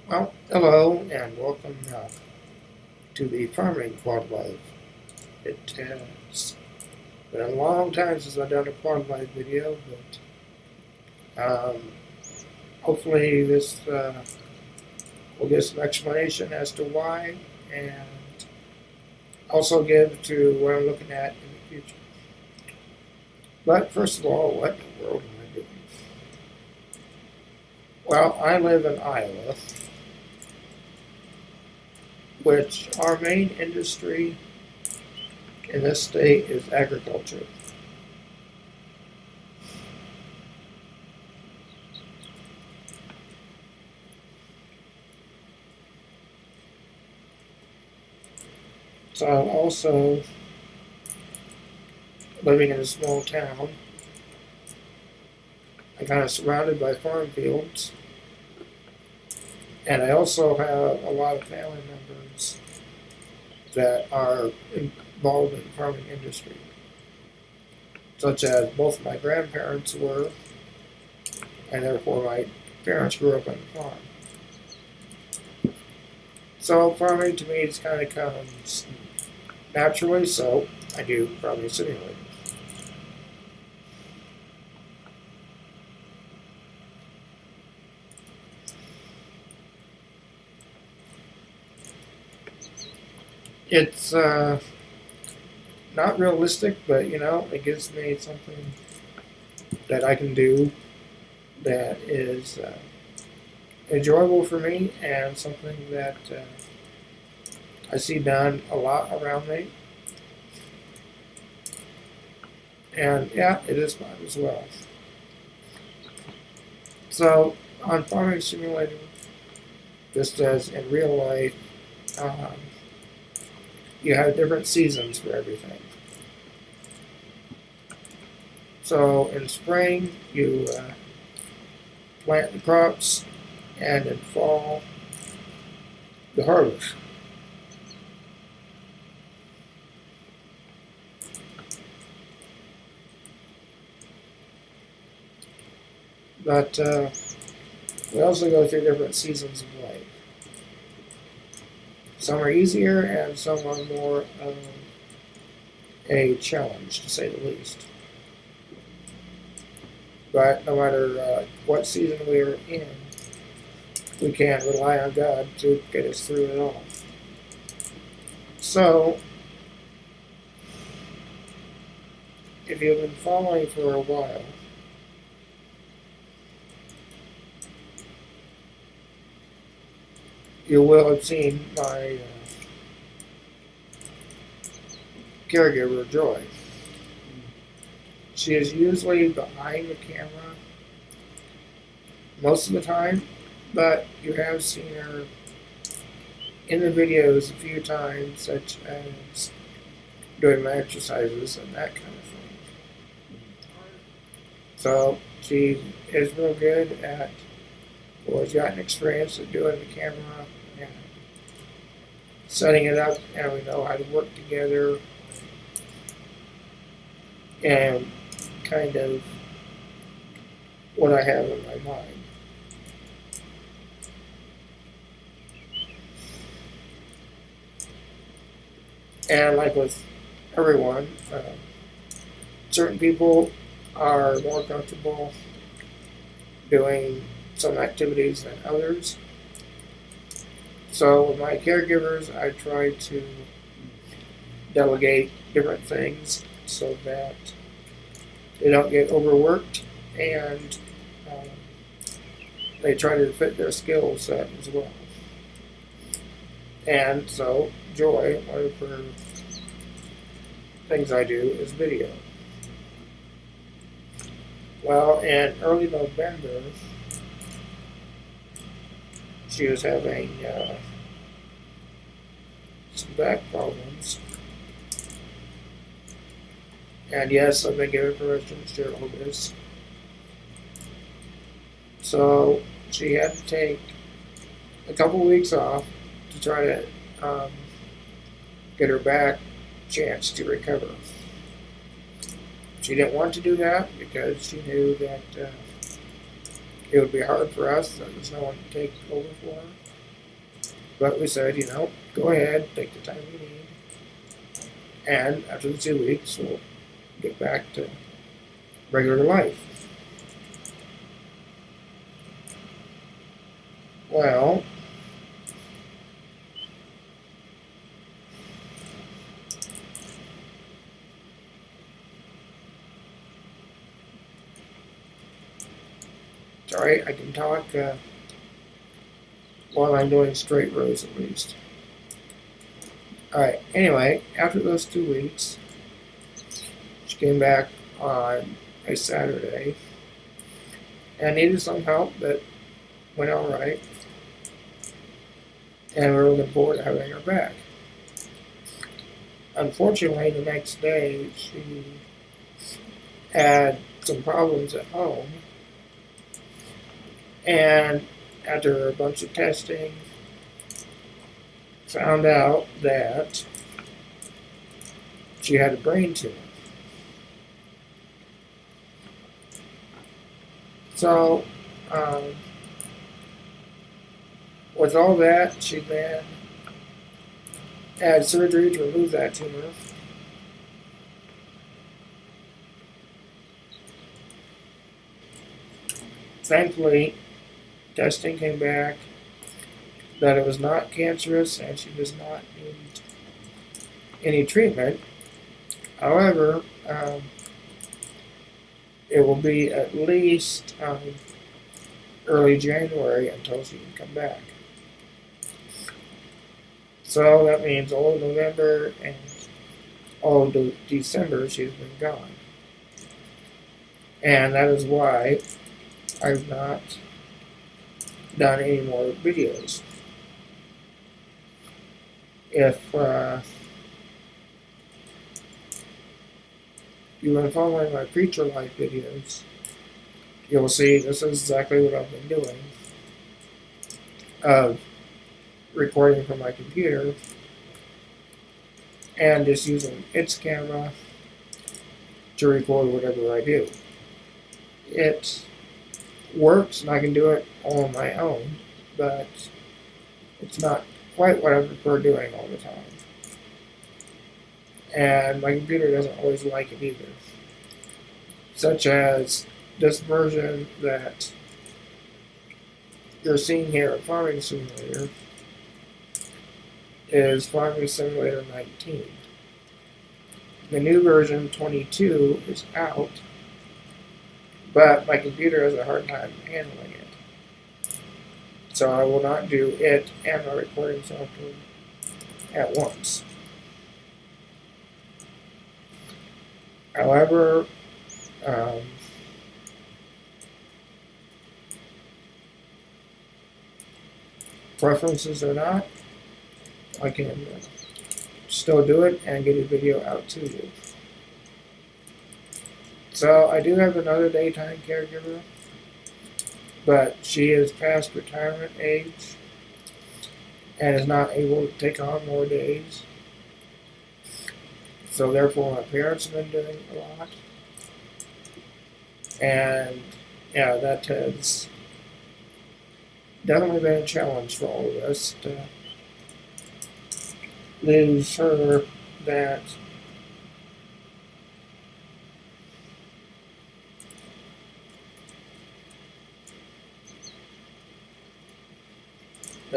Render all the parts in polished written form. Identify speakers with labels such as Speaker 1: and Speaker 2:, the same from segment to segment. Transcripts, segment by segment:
Speaker 1: Well, hello and welcome to the farming quad life. It has been a long time since I've done a quad life video, but hopefully this will give some explanation as to why and also give to what I'm looking at in the future. But first of all, what in the world am I doing? Well, I live in Iowa, which our main industry in this state is agriculture. So I'm also living in a small town. I'm kind of surrounded by farm fields. And I also have a lot of family members that are involved in the farming industry, such as both my grandparents were, and therefore my parents grew up on the farm. So farming to me just kind of comes naturally, so I do farming simulator. It's not realistic, but it gives me something that I can do that is enjoyable for me and something that I see done a lot around me. And yeah, it is fun as well. So on Farming Simulator, just as in real life, um, you have different seasons for everything. So in spring, you plant the crops, and in fall, the harvest. But we also go through different seasons of life. Some are easier, and some are more a challenge, to say the least. But no matter what season we are in, we can rely on God to get us through it all. So, if you've been following for a while, you will have seen my caregiver, Joy. She is usually behind the camera most of the time, but you have seen her in the videos a few times, such as doing my exercises and that kind of thing. So she is real good at, or has gotten experience at doing the camera and setting it up, and we know how to work together and kind of what I have in my mind. And like with everyone, certain people are more comfortable doing some activities than others. So with my caregivers, I try to delegate different things so that they don't get overworked, and they try to fit their skill set as well. And so, Joy, one of her things I do is video. Well, in early November, she was having some back problems. And yes, I've been given permission to share all this. So she had to take a couple weeks off to try to get her back chance to recover. She didn't want to do that because she knew that it would be hard for us. There was no one to take over for her. But we said, go ahead, take the time you need. And after the 2 weeks, we'll get back to regular life. Well, sorry, I can talk while I'm doing straight rows at least. Alright, anyway, after those 2 weeks, she came back on a Saturday and needed some help, but went alright. And we're looking forward to having her back. Unfortunately, the next day, she had some problems at home. And after a bunch of testing, found out that she had a brain tumor. So, with all that, she then had surgery to remove that tumor. Thankfully, testing came back that it was not cancerous and she does not need any treatment. However, it will be at least early January until she can come back. So that means all of November and all of December she's been gone. And that is why I've not done any more videos. If you've been following my Preacher Life videos, you'll see this is exactly what I've been doing. Recording from my computer and just using its camera to record whatever I do. It works and I can do it all on my own, but it's not quite what I prefer doing all the time. And my computer doesn't always like it either. Such as this version that you're seeing here at Farming Simulator is Farming Simulator 19. The new version 22 is out, but my computer has a hard time handling it. So I will not do it and my recording software at once. However, preferences or not, I can still do it and get a video out to you. So I do have another daytime caregiver, but she is past retirement age and is not able to take on more days. So therefore my parents have been doing a lot. And yeah, that has definitely been a challenge for all of us to lose her that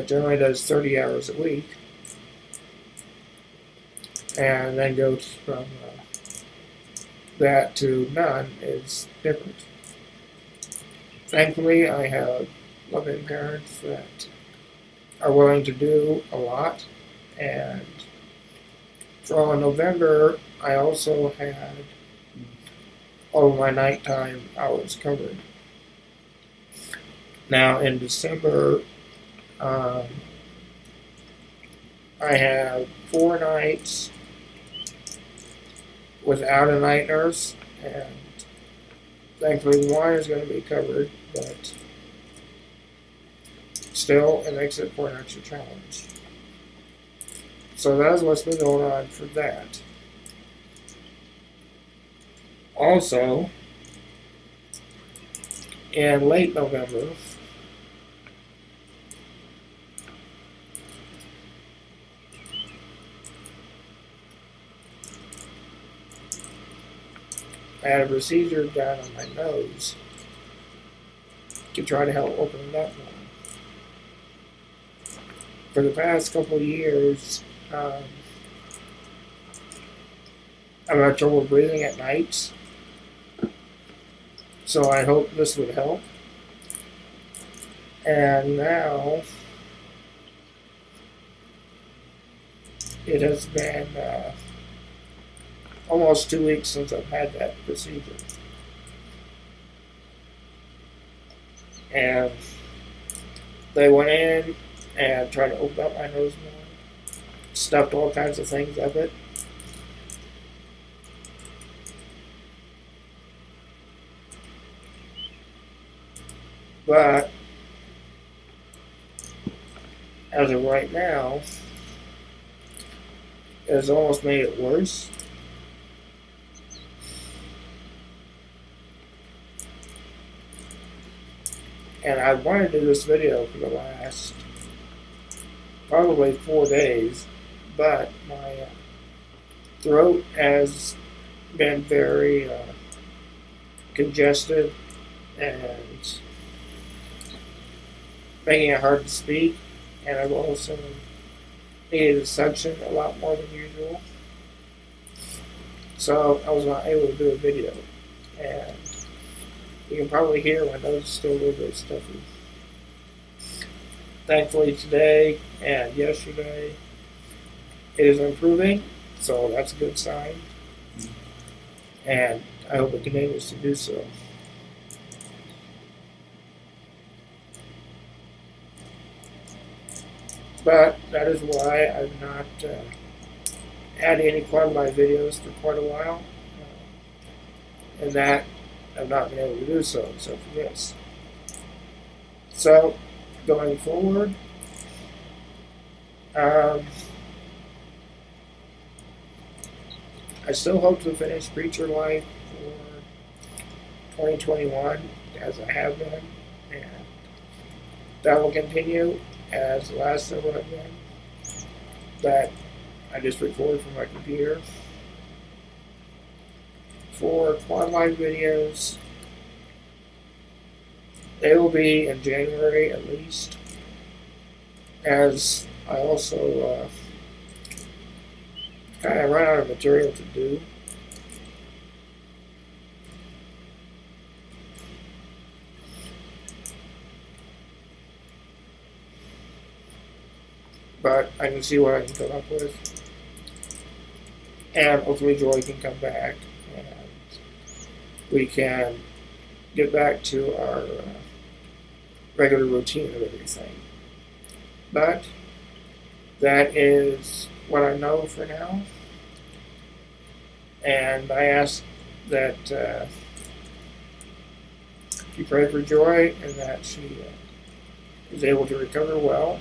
Speaker 1: generally does 30 hours a week and then goes from that to none is different. Thankfully, I have loving parents that are willing to do a lot, and for all of November, I also had all of my nighttime hours covered. Now in December, I have 4 nights without a night nurse, and thankfully one is going to be covered, but still it makes it for an extra challenge. So that's what's been going on for that. Also, in late November, I had a procedure done on my nose to try to help open it up more. For the past couple of years, I've had trouble breathing at nights, so I hope this would help. And now it has been almost 2 weeks since I've had that procedure. And they went in and tried to open up my nose more, stuffed all kinds of things up it. But as of right now, it has almost made it worse. And I wanted to do this video for the last probably 4 days, but my throat has been very congested and making it hard to speak, and I've also needed to suction a lot more than usual, so I was not able to do a video, and you can probably hear my nose is still a little bit stuffy. Thankfully today and yesterday it is improving, so that's a good sign, and I hope it continues to do so. But that is why I've not had any quad live videos for quite a while, and that I've not been able to do so except for this. So going forward, I still hope to finish Preacher Life for 2021 as I have been, and that will continue as the last several have been, that I just record from my computer. For quad live videos, they will be in January at least, as I also kind of run out of material to do. But I can see what I can come up with, and hopefully Joy can come back and we can get back to our regular routine of everything. But that is what I know for now, and I ask that you pray for Joy and that she is able to recover well,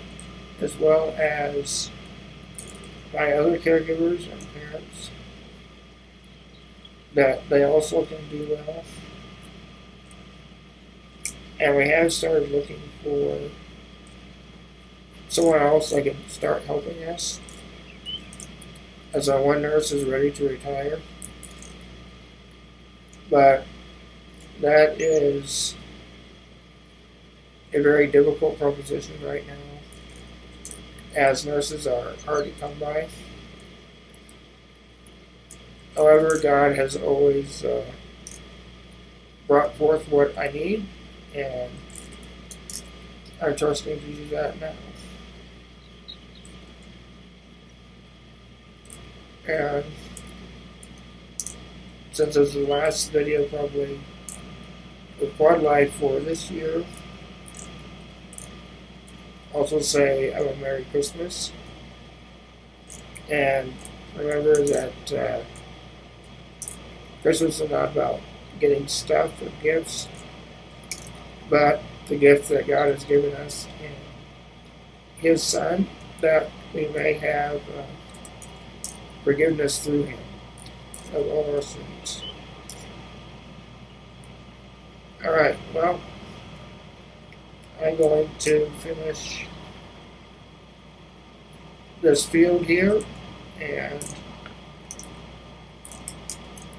Speaker 1: as well as my other caregivers and parents, that they also can do well. And we have started looking for someone else that can start helping us, as our one nurse is ready to retire. But that is a very difficult proposition right now, as nurses are hard to come by. However, God has always brought forth what I need, and I'm trusting to do that now. And since it's the last video probably with Quad Life for this year, also say have a Merry Christmas, and remember that Christmas is not about getting stuff or gifts, but the gift that God has given us in His Son, that we may have forgiveness through Him of all our sins. Alright, well, I'm going to finish this field here and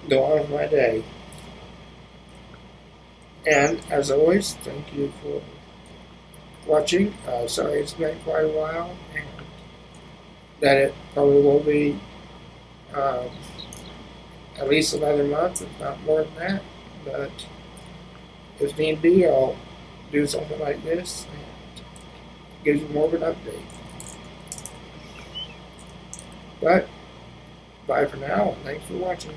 Speaker 1: go on with my day. And as always, thank you for watching. Sorry it's been quite a while, and that it probably will be um, at least another month, if not more than that. But if need be, I'll do something like this and give you more of an update. But bye for now. Thanks for watching.